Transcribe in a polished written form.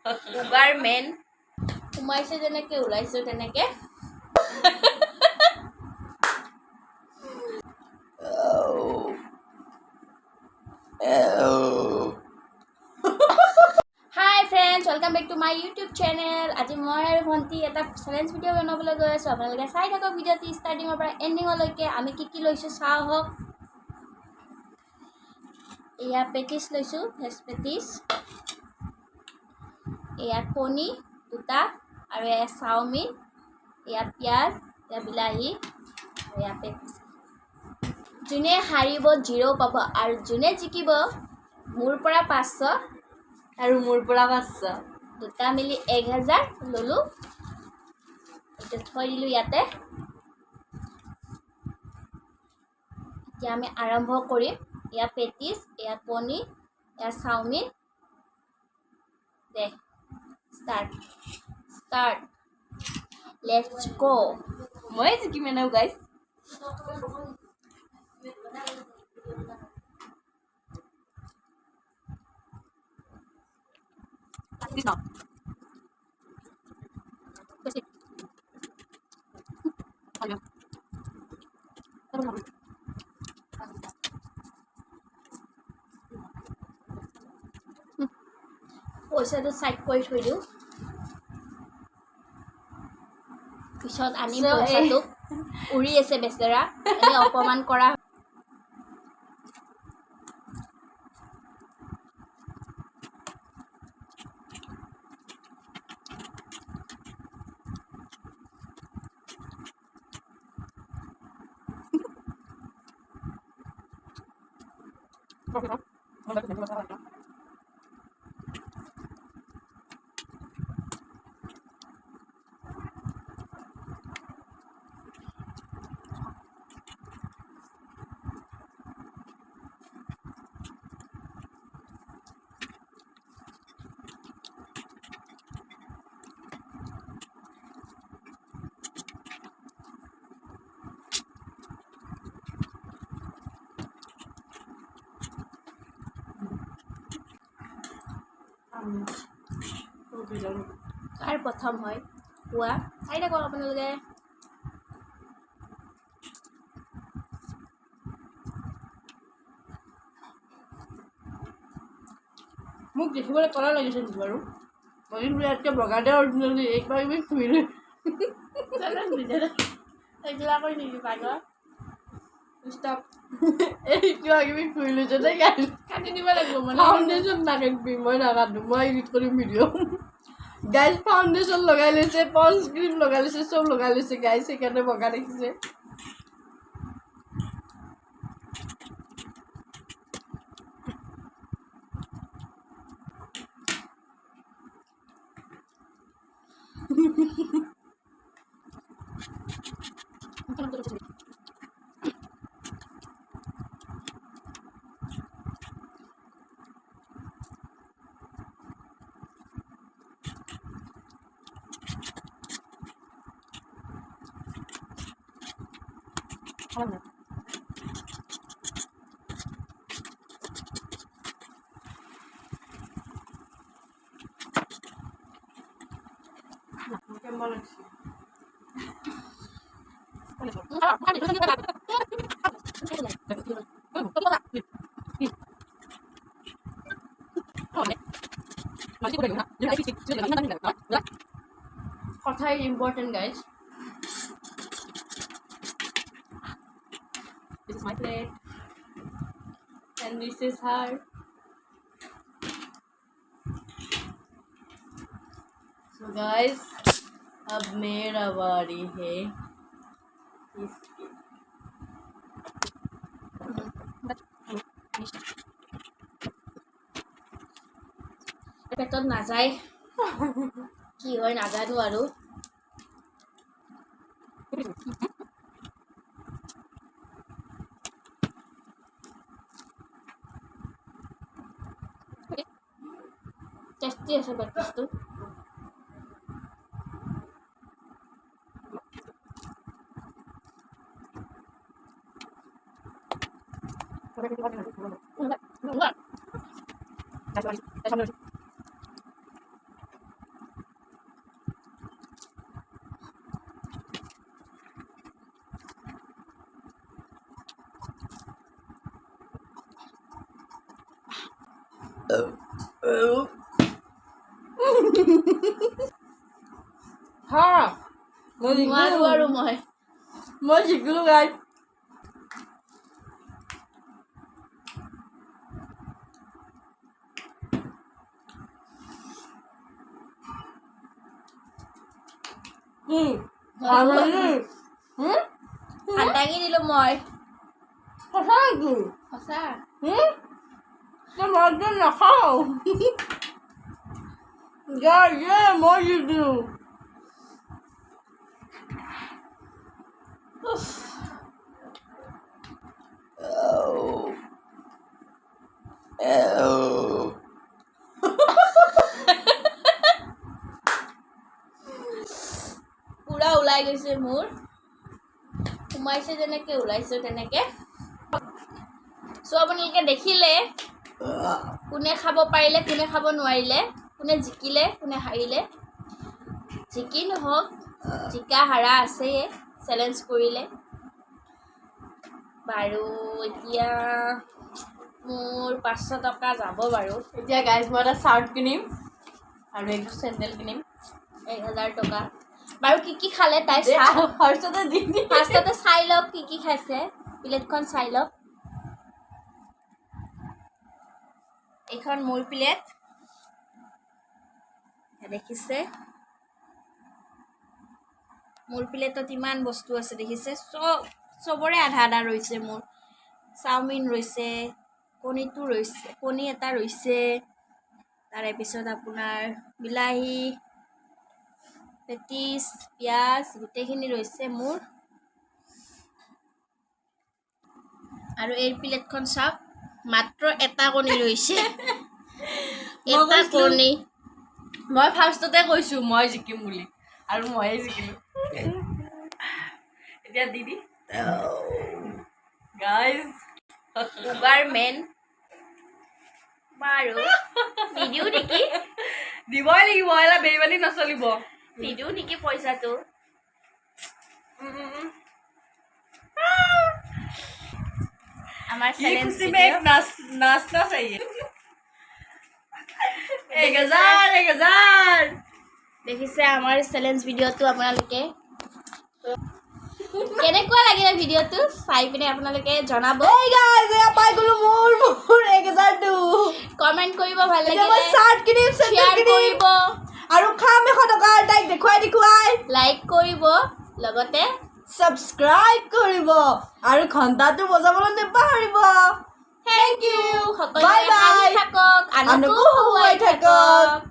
উগাৰ মেন সোমাইছে যেনেকে ওলাইছে তেনেকে Hi friends, welcome back to my YouTube channel. আজি মই আৰু ভন্টি এটা চ্যালেঞ্জ ভিডিও বনাবলৈ গৈ আছো। আপোনালোকে চাই থাকক ভিডিওটি ষ্টাৰ্টিংৰ পৰা এণ্ডিংলৈকে। আমি কি লৈছো চাও হওক। এয়া পেটিস লৈছো, ভেজ পেটিস। এয়া কণী দুটা আৰু এয়া চাওমিন, এয়া পিয়াজ, এয়া বিলাহী, এয়া পেপসি। যোনে হাৰিব 0 পাব আৰু যোনে জিকিব মোৰ পৰা 500 আৰু মোৰ পৰা 500 দুটা মিলি 1000 ললো। এটা থৈ দিলো ইয়াতে। এতিয়া আমি আৰম্ভ কৰিম। এয়া পেটিস, এয়া কণী, এয়া chowmein. De start let's go। মই জিকিম এনেও গাইস। পইচাটো সাইড কৰি থৈ দিও, পিছত আনিম পইচাটো। উৰি আছে বেচেৰা, এনে অপমান কৰা। কাৰ প্ৰথম হয় কোৱা, চাই থাকক আপোনালোকে। মোক দেখিবলৈ কলা লাগিছে বাৰু। মই কিন্তু ইয়াতকে বগাতে অৰিজিনেলি একবাৰ আমি খুইলো। এইগিলা কৰি নিবি পাগল। ষ্টপ। এই কিবা কিবি খুইলো যে গাইস। কাটি দিব লাগিব মানে। ফাউণ্ডেশ্যন নাকাটিবি, মই নাকাটো, মই এডিট কৰিম ভিডিঅ'। গাইস ফাউণ্ডেশ্যন লগাই লৈছে, পন্স ক্ৰীম লগাই লৈছে, চব লগাই লৈছে গাইস, সেইকাৰণে বগা দেখিছে। কথাই important guys. This is my plate and this is her. So guys, अब मेरा बारी है इसकी। পেটত নাযায়, কি হয় নাজানো আৰু। টেষ্টি আছে পেটিসটো। হা নোৱাৰো আৰু মই জিকিলো গাইজ দাঙি দিলো মই সঁচা নেকি সঁচা মই নাখাওঁ মই জিকিলো পুৰা ওলাই গৈছে মোৰ সোমাইছে যেনেকে ওলাইছে তেনেকে চ' আপোনালোকে দেখিলে কোনে খাব পাৰিলে কোনে খাব নোৱাৰিলে কোনে জিকিলে কোনে হাৰিলে জিকি নহওক জিকা হাৰা আছেই চেলেঞ্জ কৰিলে বাৰু এতিয়া মোৰ 500 টকা যাব বাৰু এতিয়া গাইজ মই এটা চাৰ্ট কিনিম আৰু এইটো চেণ্ডেল কিনিম 1000 টকা বাৰু কি খালে তাই ফাৰ্ষ্টতে চাই লওক কি খাইছে প্লেটখন চাই লওক এইখন মোৰ প্লেট দেখিছে মোৰ প্লেটত ইমান বস্তু আছে দেখিছে চবৰে আধা আধা ৰৈছে মোৰ চাওমিন ৰৈছে কণীটো ৰৈছে কণী এটা ৰৈছে তাৰে পিছত আপোনাৰ বিলাহী পেটিছ পিঁয়াজ গোটেইখিনি ৰৈছে মোৰ আৰু এই প্লেটখন চাওক মাত্ৰ এটা কণী ৰৈছে এটা কণী মই ফাৰ্ষ্টতে কৈছো মই জিকিম বুলি আৰু ময়ে জিকিলো এতিয়া দিদি গাইজ উগাৰ মেন বাৰু নিদিও নেকি দিবই লাগিব এলা বেইমানি নচলিব নিদিও নেকি পইচাটো আমাৰ চেলেঞ্জ नाचना चाहिए 1000 দেখিছে আমাৰ চেলেঞ্জ ভিডিঅ'টো আপোনালোকে কেনেকুৱা লাগিলে ভিডিঅ'টো চাই পিনে আপোনালোকে জনাব পাই গলো মোৰ 1000 কমেন্ট কৰিব ভাল লাগিলে মই চাৰ্ট কিনিম শ্বেয়াৰ কৰিব আৰু খাম 100 টকা তাইক দেখুৱাই লাইক কৰিব লগতে সাবস্ক্ৰাইব কৰিব আৰু ঘণ্টাটো বজাবলৈ নাপাহৰিব থ্যাংক ইউ বাই বাই থাকক আনকো হুৱাই থাকক